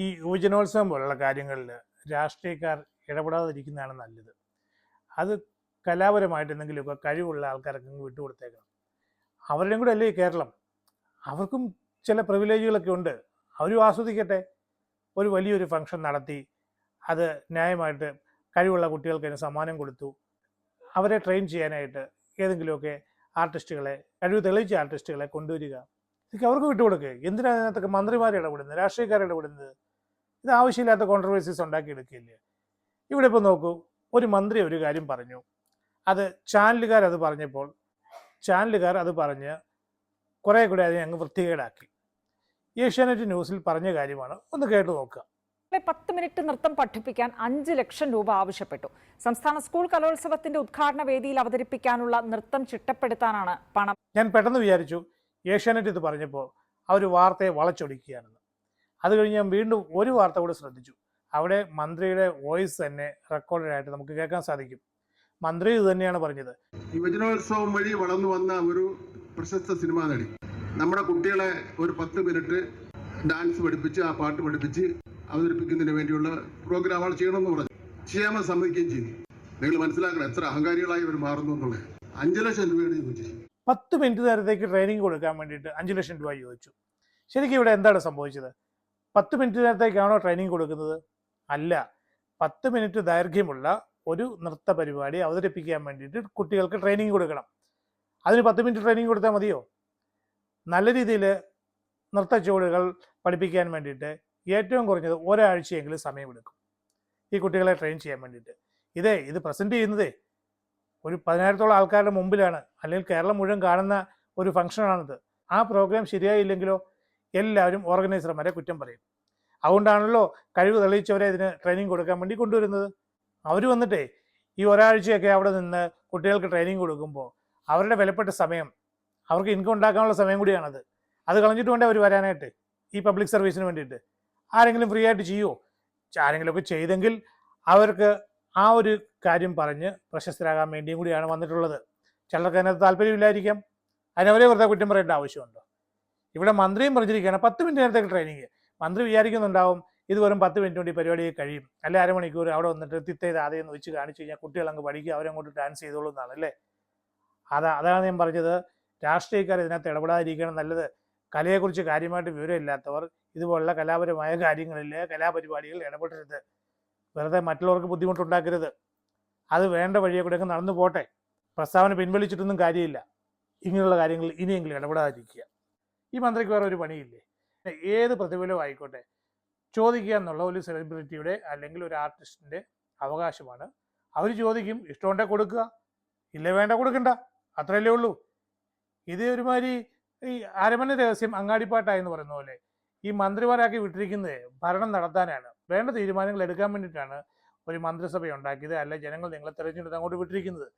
ഈ യുവജനോത്സവം പോലുള്ള കാര്യങ്ങളിൽ രാഷ്ട്രീയക്കാർ ഇടപെടാതിരിക്കുന്നതാണ് നല്ലത്. അത് കലാപരമായിട്ട് എന്തെങ്കിലുമൊക്കെ കഴിവുള്ള ആൾക്കാരൊക്കെ വിട്ടുകൊടുത്തേക്കണം. അവരുടെയും കൂടെ അല്ലേ ഈ കേരളം. അവർക്കും ചില പ്രിവിലേജുകളൊക്കെ ഉണ്ട്, അവരും ആസ്വദിക്കട്ടെ. ഒരു വലിയൊരു ഫംഗ്ഷൻ നടത്തി അത് ന്യായമായിട്ട് കഴിവുള്ള കുട്ടികൾക്ക് അതിന് സമ്മാനം കൊടുത്തു. അവരെ ട്രെയിൻ ചെയ്യാനായിട്ട് ഏതെങ്കിലുമൊക്കെ ആർട്ടിസ്റ്റുകളെ, കഴിവ് തെളിയിച്ച ആർട്ടിസ്റ്റുകളെ കൊണ്ടുവരിക. ഇതൊക്കെ അവർക്ക് വിട്ടുകൊടുക്കുക. എന്തിനാണ് അതിനകത്തൊക്കെ മന്ത്രിമാർ ഇടപെടുന്നത്, രാഷ്ട്രീയക്കാർ ഇടപെടുന്നത്? ഇത് ആവശ്യമില്ലാത്ത കോൺട്രവേഴ്സീസ് ഉണ്ടാക്കിയെടുക്കില്ലേ? ഇവിടെ ഇപ്പോൾ നോക്കൂ, ഒരു മന്ത്രി ഒരു കാര്യം പറഞ്ഞു, അത് ചാനലുകാർ പറഞ്ഞപ്പോൾ ചാനലുകാർ അത് പറഞ്ഞ് കുറേ കൂടെ അതിനെ അങ്ങ് വൃത്തികേടാക്കി. ഏഷ്യാനെറ്റ് ന്യൂസിൽ പറഞ്ഞ കാര്യമാണ്, ഒന്ന് കേട്ടു നോക്കുക. 10 മിനിറ്റ് നൃത്തം പഠിപ്പിക്കാൻ 5 ലക്ഷം രൂപ ആവശ്യപ്പെട്ടു. സംസ്ഥാന സ്കൂൾ കലോത്സവത്തിന്റെ ഉദ്ഘാടന വേദിയിൽ അവതരിപ്പിക്കാനുള്ള നൃത്തം ചിട്ടപ്പെടുത്താനാണ് പണം. ഞാൻ പെട്ടെന്ന് വിചാരിച്ചു ഏഷ്യാനെറ്റ് ഇത് പറഞ്ഞപ്പോൾ അവർ വാർത്തയെ വളച്ചൊടിക്കുകയാണെന്ന്. അത് കഴിഞ്ഞ് ഞാൻ വീണ്ടും ഒരു വാർത്ത കൂടെ ശ്രദ്ധിച്ചു. അവിടെ മന്ത്രിയുടെ വോയിസ് തന്നെ റെക്കോർഡായിട്ട് നമുക്ക് കേൾക്കാൻ സാധിക്കും. മന്ത്രി ഇത് തന്നെയാണ് പറഞ്ഞത്. യുവജനോത്സവം വഴി വളർന്നു വന്ന ഒരു പ്രശസ്ത സിനിമാ നടി നമ്മുടെ കുട്ടികളെ ഒരു 10 മിനിറ്റ് ഡാൻസ് പഠിപ്പിച്ച്, ആ പാട്ട് പഠിപ്പിച്ച് അവതരിപ്പിക്കുന്നതിന് വേണ്ടിയുള്ള പ്രോഗ്രാമുകൾ ചെയ്യണമെന്ന് പറഞ്ഞു. ചെയ്യാൻ സമ്മതിക്കുകയും ചെയ്തു. നിങ്ങൾ മനസ്സിലാക്കണം എത്ര അഹങ്കാരികളായി ഇവർ മാറുന്നു എന്നുള്ളത്. 5 ലക്ഷം രൂപയാണ് ചോദിച്ചു. 10 മിനിറ്റ് നേരത്തേക്ക് ട്രെയിനിങ് കൊടുക്കാൻ വേണ്ടിയിട്ട് 5 ലക്ഷം രൂപ ചോദിച്ചു. ശരിക്കും ഇവിടെ എന്താണ് സംഭവിച്ചത്? 10 മിനിറ്റ് നേരത്തേക്കാണോ ട്രെയിനിങ് കൊടുക്കുന്നത്? അല്ല, 10 മിനിറ്റ് ദൈർഘ്യമുള്ള ഒരു നൃത്ത പരിപാടി അവതരിപ്പിക്കാൻ വേണ്ടിയിട്ട് കുട്ടികൾക്ക് ട്രെയിനിങ് കൊടുക്കണം. അതിന് 10 മിനിറ്റ് ട്രെയിനിങ് കൊടുത്താൽ മതിയോ? നല്ല രീതിയിൽ നൃത്ത ചുവടുകൾ പഠിപ്പിക്കാൻ വേണ്ടിയിട്ട് ഏറ്റവും കുറഞ്ഞത് ഒരാഴ്ചയെങ്കിലും സമയമെടുക്കും ഈ കുട്ടികളെ ട്രെയിൻ ചെയ്യാൻ വേണ്ടിയിട്ട്. ഇത് പ്രസൻറ്റ് ചെയ്യുന്നതേ ഒരു 10,000-ഓളം ആൾക്കാരുടെ മുമ്പിലാണ്, അല്ലെങ്കിൽ കേരളം മുഴുവൻ കാണുന്ന ഒരു ഫംഗ്ഷനാണിത്. ആ പ്രോഗ്രാം ശരിയായില്ലെങ്കിലോ എല്ലാവരും ഓർഗനൈസർമാരെ കുറ്റം പറയും. അതുകൊണ്ടാണല്ലോ കഴിവ് തെളിയിച്ചവരെ ഇതിന് ട്രെയിനിങ് കൊടുക്കാൻ വേണ്ടി കൊണ്ടുവരുന്നത്. അവർ വന്നിട്ടേ ഈ ഒരാഴ്ചയൊക്കെ അവിടെ നിന്ന് കുട്ടികൾക്ക് ട്രെയിനിങ് കൊടുക്കുമ്പോൾ അവരുടെ വിലപ്പെട്ട സമയം, അവർക്ക് ഇൻകം ഉണ്ടാക്കാനുള്ള സമയം കൂടിയാണത്. അത് കളഞ്ഞിട്ട് വേണ്ടേ അവർ വരാനായിട്ട് ഈ പബ്ലിക് സർവീസിന് വേണ്ടിയിട്ട്. ആരെങ്കിലും ഫ്രീ ആയിട്ട് ചെയ്യുമോ? ആരെങ്കിലുമൊക്കെ ചെയ്തെങ്കിൽ അവർക്ക് ആ ഒരു കാര്യം പറഞ്ഞ് പ്രശസ്തരാകാൻ വേണ്ടിയും കൂടിയാണ് വന്നിട്ടുള്ളത്. ചിലർക്ക് അതിനകത്ത് താല്പര്യമില്ലായിരിക്കാം, അതിനവരെ വെറുതെ കുറ്റം പറയേണ്ട ആവശ്യമുണ്ടോ? ഇവിടെ മന്ത്രിയും പറഞ്ഞിരിക്കുകയാണ് 10 മിനിറ്റ് നേരത്തേക്ക് ട്രെയിനിങ്. മന്ത്രി വിചാരിക്കുന്നുണ്ടാവും ഇത് വെറും 10 മിനിറ്റ് കൊണ്ട് ഈ പരിപാടി കഴിയും, അല്ലെ അരമണിക്കൂർ അവിടെ വന്നിട്ട് തിത്തേത് ആദ്യം വെച്ച് കാണിച്ചു കഴിഞ്ഞാൽ കുട്ടികൾ അങ്ങ് പഠിക്കുക, അവരങ്ങോട്ട് ഡാൻസ് ചെയ്തോളൂ എന്നാണ് അല്ലേ? അതാണ് ഞാൻ പറഞ്ഞത്. രാഷ്ട്രീയക്കാർ ഇതിനകത്ത് ഇടപെടാതിരിക്കണം നല്ലത്. കലയെക്കുറിച്ച് കാര്യമായിട്ട് വിവരമില്ലാത്തവർ ഇതുപോലുള്ള കലാപരമായ കാര്യങ്ങളിൽ, കലാപരിപാടികളിൽ ഇടപെടരുത്. വെറുതെ മറ്റുള്ളവർക്ക് ബുദ്ധിമുട്ടുണ്ടാക്കരുത്. അത് വേണ്ട വഴിയെ കൂടെയൊക്കെ നടന്നു പോട്ടെ. പ്രസ്താവന പിൻവലിച്ചിട്ടൊന്നും കാര്യമില്ല. ഇങ്ങനെയുള്ള കാര്യങ്ങളിൽ ഇനിയെങ്കിലും ഇടപെടാതിരിക്കുക. ഈ മന്ത്രിക്ക് വേറെ ഒരു പണിയില്ലേ? ഏത് പ്രതിഫലവും ആയിക്കോട്ടെ ചോദിക്കുക എന്നുള്ള ഒരു സെലിബ്രിറ്റിയുടെ അല്ലെങ്കിൽ ഒരു ആർട്ടിസ്റ്റിൻ്റെ അവകാശമാണ്. അവർ ചോദിക്കും, ഇഷ്ടമുണ്ടെ കൊടുക്കുക, ഇല്ലേ വേണ്ട കൊടുക്കണ്ട, അത്രയല്ലേ ഉള്ളൂ. ഇത് ഒരുമാതിരി ഈ അരമന രഹസ്യം അങ്ങാടിപ്പാട്ടായെന്ന് പറയുന്ന പോലെ ഈ മന്ത്രിമാരാക്കി വിട്ടിരിക്കുന്നത് ഭരണം നടത്താനാണ്. വേണ്ട തീരുമാനങ്ങൾ എടുക്കാൻ വേണ്ടിയിട്ടാണ് ഒരു മന്ത്രിസഭ ഉണ്ടാക്കിയത്, അല്ല ജനങ്ങൾ നിങ്ങളെ തിരഞ്ഞെടുത്ത് അങ്ങോട്ട് വിട്ടിരിക്കുന്നത്.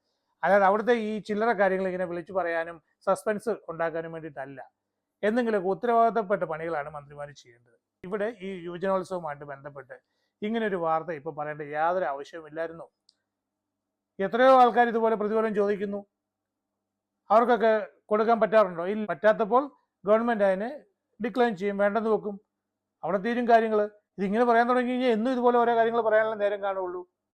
അല്ലാതെ അവിടുത്തെ ഈ ചില്ലറ കാര്യങ്ങൾ ഇങ്ങനെ വിളിച്ചു പറയാനും സസ്പെൻസ് ഉണ്ടാക്കാനും വേണ്ടിയിട്ടല്ല. എന്തെങ്കിലുമൊക്കെ ഉത്തരവാദിത്തപ്പെട്ട പണികളാണ് മന്ത്രിമാർ ചെയ്യേണ്ടത്. ഇവിടെ ഈ യുവജനോത്സവവുമായിട്ട് ബന്ധപ്പെട്ട് ഇങ്ങനൊരു വാർത്ത ഇപ്പോൾ പറയേണ്ട യാതൊരു ആവശ്യവുമില്ലായിരുന്നു. എത്രയോ ആൾക്കാർ ഇതുപോലെ പ്രതിഫലം ചോദിക്കുന്നു. അവർക്കൊക്കെ കൊടുക്കാൻ പറ്റാറുണ്ടോ? ഇല്ല. പറ്റാത്തപ്പോൾ ഗവൺമെൻറ് അതിനെ ഡിക്ലൈൻ ചെയ്യും, വേണ്ടെന്ന് വെക്കും. അവിടെ തീരും കാര്യങ്ങൾ. ഇതിങ്ങനെ പറയാൻ തുടങ്ങി കഴിഞ്ഞാൽ എന്നും ഇതുപോലെ ഓരോ കാര്യങ്ങൾ പറയാനുള്ള നേരം കാണുള്ളൂ.